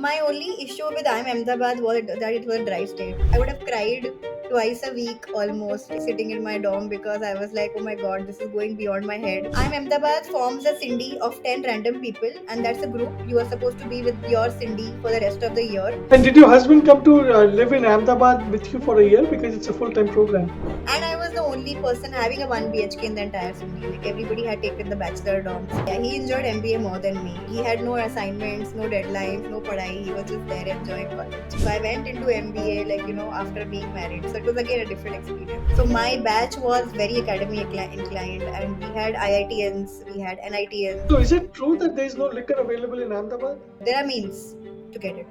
My only issue with IIM Ahmedabad was that it was a dry state. I would have cried twice a week almost sitting in my dorm because I was like, oh my god, this is going beyond my head. IIM Ahmedabad forms a Cindy of 10 random people, and that's a group. You are supposed to be with your Cindy for the rest of the year. And did your husband come to live in Ahmedabad with you for a year because it's a full-time program? And I was the only person having a 1 BHK in the entire Cindy. Like everybody had taken the bachelor dorms. Yeah, he enjoyed MBA more than me. He had no assignments, no deadlines, no padai. He was just there enjoying college. So I went into MBA after being married. So it was again a different experience. So my batch was very academy inclined, and we had IITNs, we had NITNs. So is it true that there is no liquor available in Ahmedabad? There are means to get it.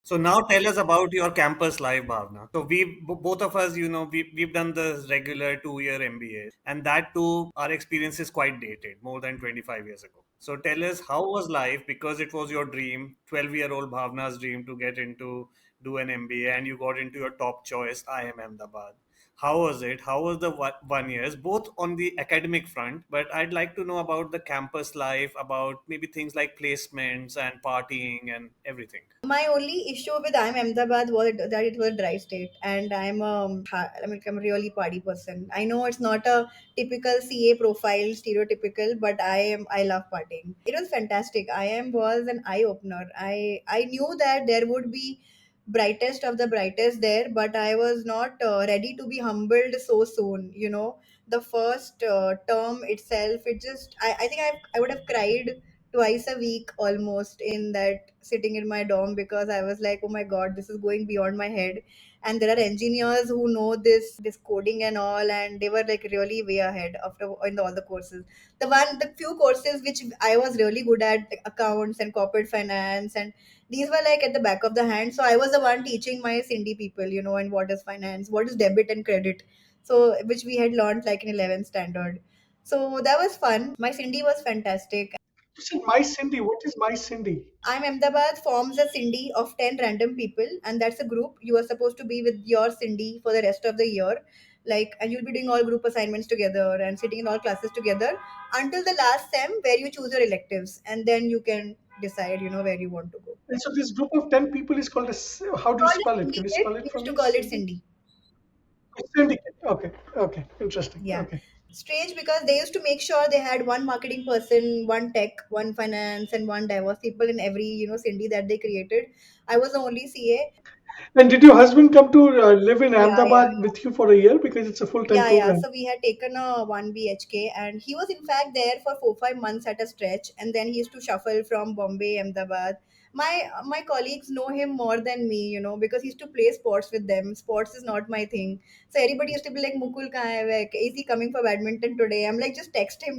So now tell us about your campus life, Bhavna. So both of us, we've done the regular 2 year MBA, and that too, our experience is quite dated, more than 25 years ago. So tell us how was life, because it was your dream, 12-year-old Bhavna's dream to get into do an MBA, and you got into your top choice, IIM Ahmedabad. How was it? How was the 1 years, both on the academic front, but I'd like to know about the campus life, about maybe things like placements and partying and everything. My only issue with IIM Ahmedabad was that it was a dry state, and I'm a really party person. I know it's not a typical CA profile, stereotypical, but I love partying. It was fantastic. IIM was an eye opener. I knew that there would be brightest of the brightest there, but I was not ready to be humbled so soon. The first term itself, I think I would have cried twice a week almost in that sitting in my dorm because I was like, oh my god, this is going beyond my head. And there are engineers who know this coding and all, and they were like really way ahead after in all the courses. The few courses which I was really good at, like accounts and corporate finance, and these were like at the back of the hand. So I was the one teaching my Cindy people, and what is finance, what is debit and credit. So which we had learned like in 11th standard. So that was fun. My Cindy was fantastic. You said My Cindy. What is My Cindy? I'm Ahmedabad forms a Cindy of 10 random people, and that's a group. You are supposed to be with your Cindy for the rest of the year. And you'll be doing all group assignments together and sitting in all classes together until the last sem where you choose your electives, and then you can decide, where you want to go. And so this group of 10 people is called how do you Call it spell it? Can you syndicate. spell We it for used to me? call it Cindy? Cindy. Syndicate. Okay. Okay. Interesting. Yeah. Okay. Strange because they used to make sure they had one marketing person, one tech, one finance, and one diverse people in every, Cindy that they created. I was the only CA. And did your husband come to live in Yeah, yeah, Ahmedabad with you for a year because it's a full-time yeah. program? So we had taken a 1 BHK, and he was in fact there for 4 5 months at a stretch, and then he used to shuffle from Bombay, Ahmedabad. My colleagues know him more than me, because he used to play sports with them. Sports is not my thing. So everybody used to be like, Mukul kahan hai? Like, is he coming for badminton today? I'm like, just text him.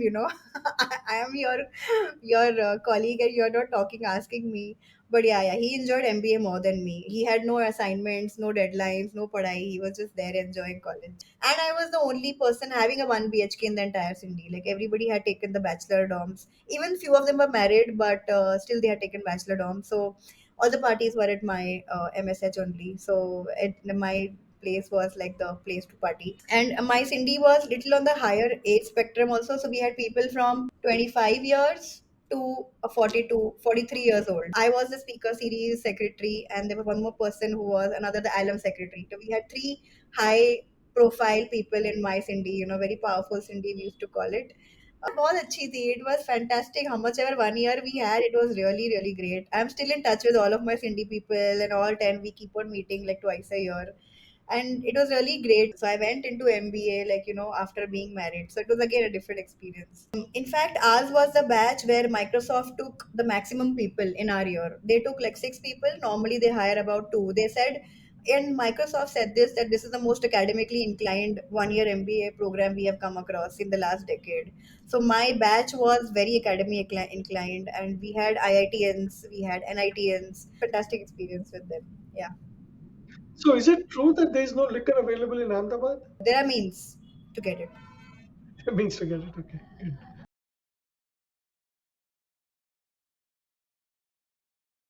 I am your colleague, and you're not talking, asking me. But yeah, he enjoyed MBA more than me. He had no assignments, no deadlines, no padai. He was just there enjoying college. And I was the only person having a 1 BHK in the entire Cindy. Like everybody had taken the bachelor dorms. Even few of them were married, but still they had taken bachelor dorms. So all the parties were at my MSH only. So my place was like the place to party. And my Cindy was little on the higher age spectrum also. So we had people from 25 years to 42, 43 years old. I was the speaker series secretary, and there was one more person who was another the alum secretary. So we had three high profile people in my Cindy, very powerful Cindy, we used to call it. बहुत अच्छी थी. It was fantastic. How much ever 1 year we had, it was really, really great. I'm still in touch with all of my Cindy people, and all 10 we keep on meeting like twice a year. And it was really great. So I went into MBA after being married. So it was again a different experience. In fact, ours was the batch where Microsoft took the maximum people in our year. They took like 6 people. Normally they hire about two. They said And Microsoft said this, that this is the most academically inclined 1 year MBA program we have come across in the last decade. So my batch was very academy inclined, and we had IITians, we had NITians. Fantastic experience with them. Yeah, So is it true that there is no liquor available in Ahmedabad? there are means to get it. It means to get it. Okay, good.